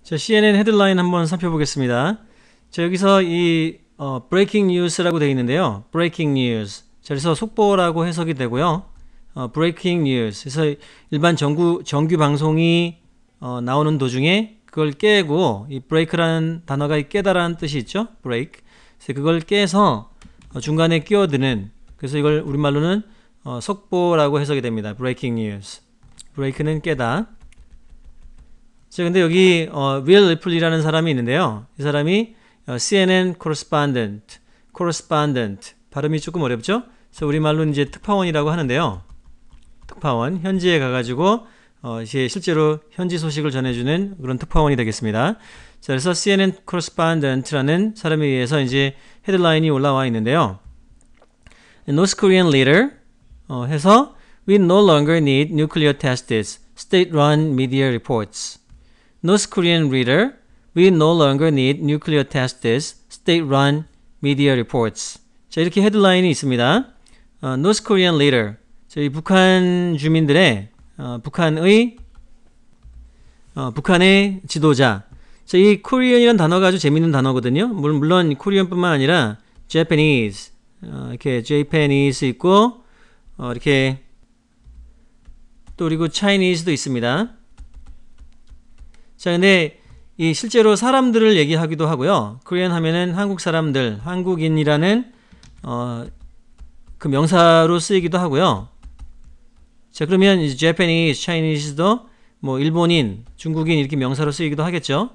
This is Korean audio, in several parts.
자, CNN 헤드라인 한번 살펴보겠습니다. 자, 여기서 이 breaking news라고 되어 있는데요. breaking news. 자, 그래서 속보라고 해석이 되고요. breaking news. 그래서 일반 정규 방송이 나오는 도중에 그걸 깨고 이 break라는 단어가 깨다라는 뜻이 있죠. break. 그래서 그걸 깨서 중간에 끼어드는, 그래서 이걸 우리말로는 속보라고 해석이 됩니다. breaking news. break는 깨다. 자, 근데 여기 Will Ripley라는 사람이 있는데요. 이 사람이 CNN correspondent 발음이 조금 어렵죠? 그래서 우리말로 이제 특파원이라고 하는데요. 특파원, 현지에 가가지고 이제 실제로 현지 소식을 전해주는 그런 특파원이 되겠습니다. 자, 그래서 CNN correspondent라는 사람에 의해서 이제 헤드라인이 올라와 있는데요. North Korean leader 해서 We no longer need nuclear tests. State-run media reports. North Korean reader, we no longer need nuclear tests, state-run media reports. 자, 이렇게 헤드라인이 있습니다. North Korean leader, 저희 북한 주민들의 북한의 지도자. 자, 이 Korean이라는 단어가 아주 재밌는 단어거든요. 물론 Korean뿐만 아니라 Japanese, 이렇게 Japanese 있고 이렇게 또 그리고 Chinese도 있습니다. 자, 근데 이 실제로 사람들을 얘기하기도 하고요. 코리안 하면은 한국 사람들, 한국인이라는 그 명사로 쓰이기도 하고요. 자, 그러면 이제 Japanese, Chinese도 뭐 일본인, 중국인 이렇게 명사로 쓰이기도 하겠죠.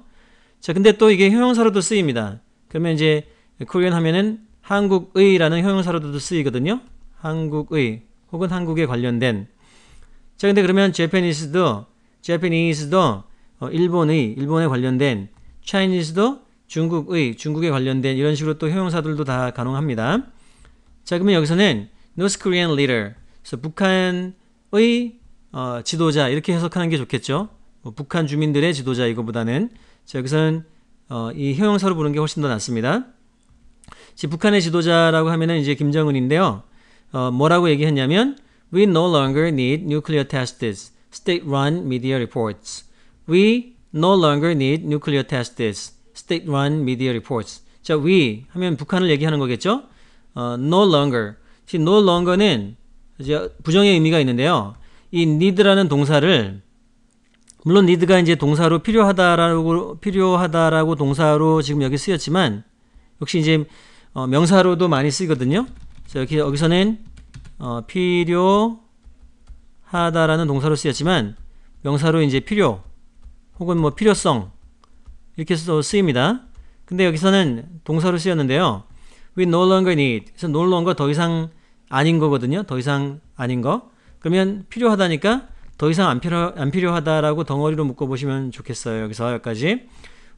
자, 근데 또 이게 형용사로도 쓰입니다. 그러면 이제 코리안 하면은 한국의라는 형용사로도 쓰이거든요. 한국의 혹은 한국에 관련된. 자, 근데 그러면 Japanese도 일본에 관련된, Chinese도 중국에 관련된, 이런 식으로 또 형용사들도 다 가능합니다. 자, 그러면 여기서는 North Korean leader, 그래서 북한의 지도자 이렇게 해석하는 게 좋겠죠. 북한 주민들의 지도자 이거보다는. 자, 여기서는 이 형용사로 부르는 게 훨씬 더 낫습니다. 지금 북한의 지도자라고 하면은 이제 김정은인데요. 뭐라고 얘기했냐면 We no longer need nuclear tests, state-run media reports. We no longer need nuclear tests, state-run media reports. 자, we 하면 북한을 얘기하는 거겠죠? No longer. 지금 no longer는 이제 부정의 의미가 있는데요. 이 need라는 동사를, 물론 need가 이제 동사로 필요하다라고 동사로 지금 여기 쓰였지만, 역시 이제 명사로도 많이 쓰이거든요. 자, 여기서는 필요하다라는 동사로 쓰였지만, 명사로 이제 필요, 혹은 뭐 필요성 이렇게 쓰입니다. 근데 여기서는 동사로 쓰였는데요. We no longer need. 그래서 no longer 더 이상 아닌 거거든요. 더 이상 아닌 거. 그러면 필요하다니까 더 이상 안 필요하다라고 덩어리로 묶어보시면 좋겠어요. 여기서 여기까지.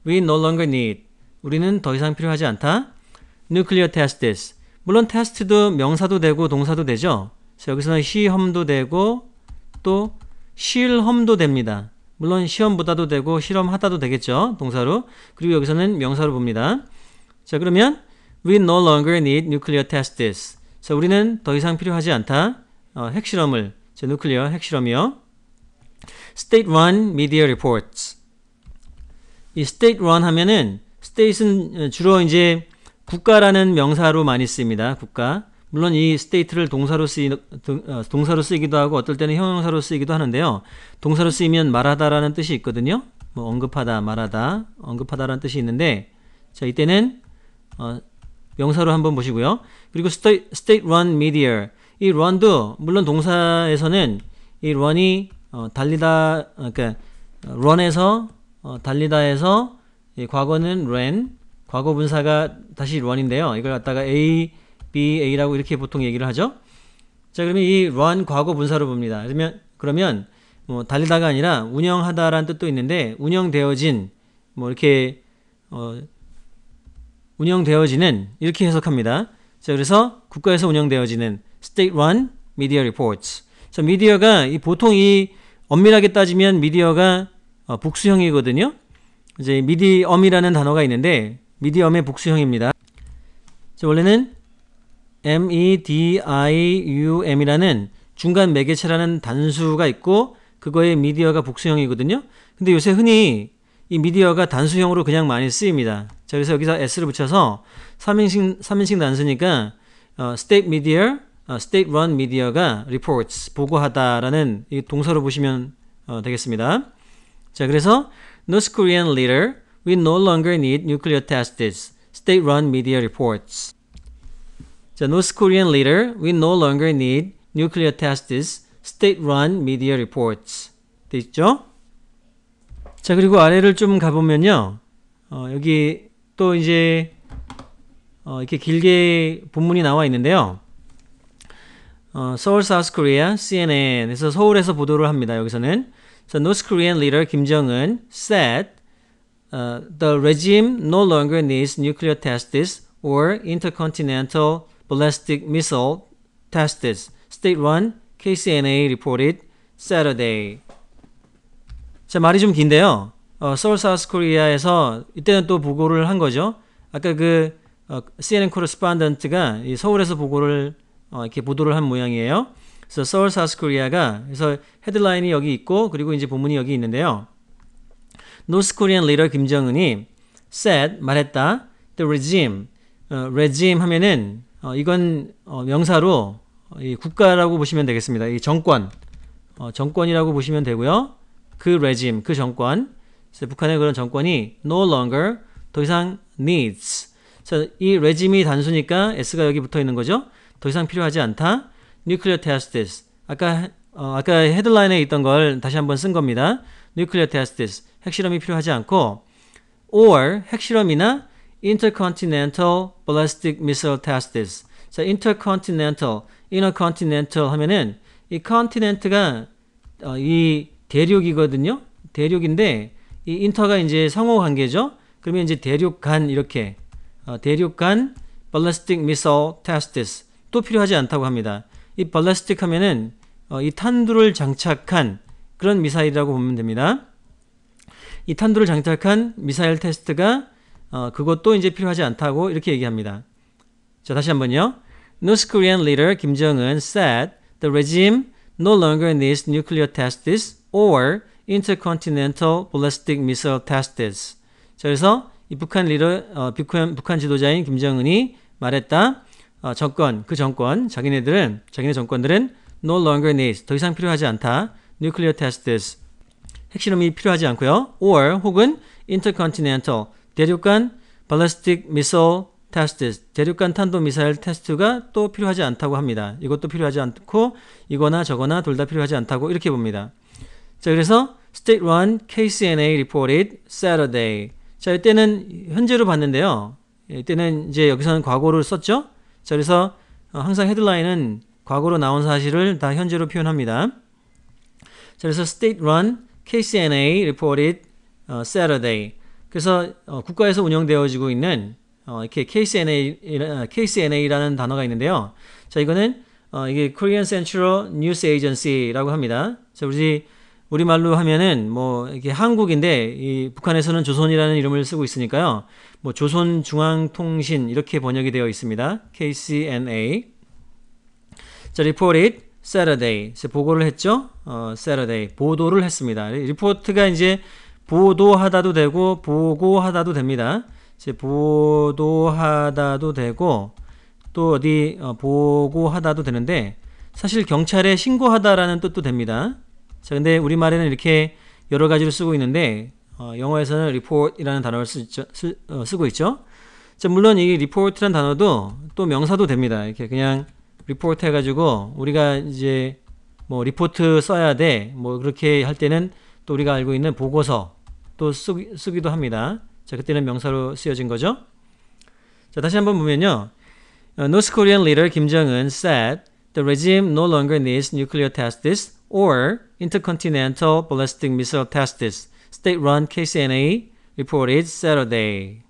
We no longer need. 우리는 더 이상 필요하지 않다. Nuclear tests. 물론 test도 명사도 되고 동사도 되죠. 그래서 여기서는 시험도 되고 또 실험도 됩니다. 물론 시험보다도 되고 실험하다도 되겠죠. 동사로. 그리고 여기서는 명사로 봅니다. 자, 그러면 We no longer need nuclear tests. 자, 우리는 더 이상 필요하지 않다. 핵실험을. 자, 누클리어 핵실험이요. State-run media reports. 이 state-run 하면은 state은 주로 이제 국가라는 명사로 많이 쓰입니다. 국가. 물론 이 state를 동사로 쓰이기도 하고 어떨 때는 형용사로 쓰이기도 하는데요. 동사로 쓰이면 말하다라는 뜻이 있거든요. 뭐 언급하다, 말하다, 언급하다라는 뜻이 있는데, 자, 이때는 명사로 한번 보시고요. 그리고 state-run media. 이 run도 물론 동사에서는 이 run이 달리다, 그러니까 run에서 달리다에서 과거는 ran, 과거 분사가 다시 run인데요. 이걸 갖다가 A라고 이렇게 보통 얘기를 하죠. 자, 그러면 이 run 과거 분사로 봅니다. 그러면 뭐 달리다가 아니라 운영하다라는 뜻도 있는데, 운영되어진, 뭐 이렇게 운영되어지는 이렇게 해석합니다. 자, 그래서 국가에서 운영되어지는 state-run media reports. 자, 미디어가 보통 이 엄밀하게 따지면 미디어가 복수형이거든요. 이제 미디엄이라는 단어가 있는데 미디엄의 복수형입니다. 자, 원래는 medium이라는 중간 매개체라는 단수가 있고 그거의 미디어가 복수형이거든요. 근데 요새 흔히 이 미디어가 단수형으로 그냥 많이 쓰입니다. 자, 그래서 여기서 s를 붙여서 3인칭 단수니까 state media, state run media가 reports, 보고하다라는 이 동사로 보시면 되겠습니다. 자, 그래서 North Korean leader, we no longer need nuclear tests. State run media reports. 자, North Korean leader, we no longer need nuclear tests. State run media reports. 돼 있죠? 자, 그리고 아래를 좀 가보면요. 여기 또 이제 이렇게 길게 본문이 나와 있는데요. 서울 South Korea CNN에서 서울에서 보도를 합니다. 여기서는 So North Korean leader Kim Jong-un said the regime no longer needs nuclear tests or intercontinental ballistic missile tests. State-run KCNA reported Saturday. 자, 말이 좀 긴데요. 서울 사우스 코리아에서 이때는 또 보고를 한 거죠. 아까 그 CNN 코레스폰던트가 이 서울에서 보고를 이렇게 보도를 한 모양이에요. 그래서 서울 사우스 코리아가 그래서 헤드라인이 여기 있고 그리고 이제 본문이 여기 있는데요. 노스 코리안 리더 김정은이 said 말했다. The regime. regime 하면은 이건 명사로 이 국가라고 보시면 되겠습니다. 이 정권. 정권이라고 보시면 되고요. 그 regime, 그 정권. 그래서 북한의 그런 정권이 no longer 더 이상 needs. 자, 이 regime이 단수니까 s가 여기 붙어 있는 거죠. 더 이상 필요하지 않다. nuclear tests. 아까 헤드라인에 있던 걸 다시 한번 쓴 겁니다. nuclear tests. 핵실험이 필요하지 않고 or 핵실험이나 intercontinental ballistic missile tests. 자, intercontinental, intercontinental 하면은 이 continent가 이 대륙이거든요. 대륙인데 이 inter가 이제 상호 관계죠. 그러면 이제 대륙 간 이렇게 대륙 간 ballistic missile tests 또 필요하지 않다고 합니다. 이 ballistic 하면은 이 탄두를 장착한 그런 미사일이라고 보면 됩니다. 이 탄두를 장착한 미사일 테스트가 그것도 이제 필요하지 않다고 이렇게 얘기합니다. 자, 다시 한번요. North Korean leader Kim Jong-un said the regime no longer needs nuclear tests or intercontinental ballistic missile tests. 자, 그래서 이 북한 리더, 북한 지도자인 김정은이 말했다. 정권, 그 정권, 자기네 정권들은 no longer needs, 더 이상 필요하지 않다. nuclear tests, 핵실험이 필요하지 않고요. or 혹은 intercontinental, 대륙 간 ballistic missile tests, 대륙 간 탄도 미사일 테스트가 또 필요하지 않다고 합니다. 이것도 필요하지 않고 이거나 저거나 둘 다 필요하지 않다고 이렇게 봅니다. 자, 그래서 state run KCNA reported Saturday. 자, 이때는 현재로 봤는데요. 이때는 이제 여기서는 과거를 썼죠. 자, 그래서 항상 헤드라인은 과거로 나온 사실을 다 현재로 표현합니다. 자, 그래서 state run KCNA reported Saturday. 그래서 국가에서 운영되어지고 있는 이렇게 KCNA라는 단어가 있는데요. 자, 이거는 이게 Korean Central News Agency라고 합니다. 자, 우리말로 하면은 뭐 이게 한국인데 이 북한에서는 조선이라는 이름을 쓰고 있으니까요. 뭐 조선중앙통신 이렇게 번역이 되어 있습니다. KCNA. 자, reported Saturday. 보고를 했죠. Saturday. 보도를 했습니다. 리포트가 이제 보도하다도 되고 보고하다도 됩니다. 이제 보도하다도 되고 또 어디 보고하다도 되는데 사실 경찰에 신고하다라는 뜻도 됩니다. 자, 근데 우리말에는 이렇게 여러 가지로 쓰고 있는데 영어에서는 report이라는 단어를 쓰고 있죠. 자, 물론 이 report라는 단어도 또 명사도 됩니다. 이렇게 그냥 report 해가지고 우리가 이제 뭐 리포트 써야 돼 뭐 그렇게 할 때는 또 우리가 알고 있는 보고서 또 쓰기도 합니다. 자, 그때는 명사로 쓰여진 거죠. 자, 다시 한번 보면요. North Korean leader Kim Jong-un said the regime no longer needs nuclear tests or intercontinental ballistic missile tests. State-run KCNA reported Saturday.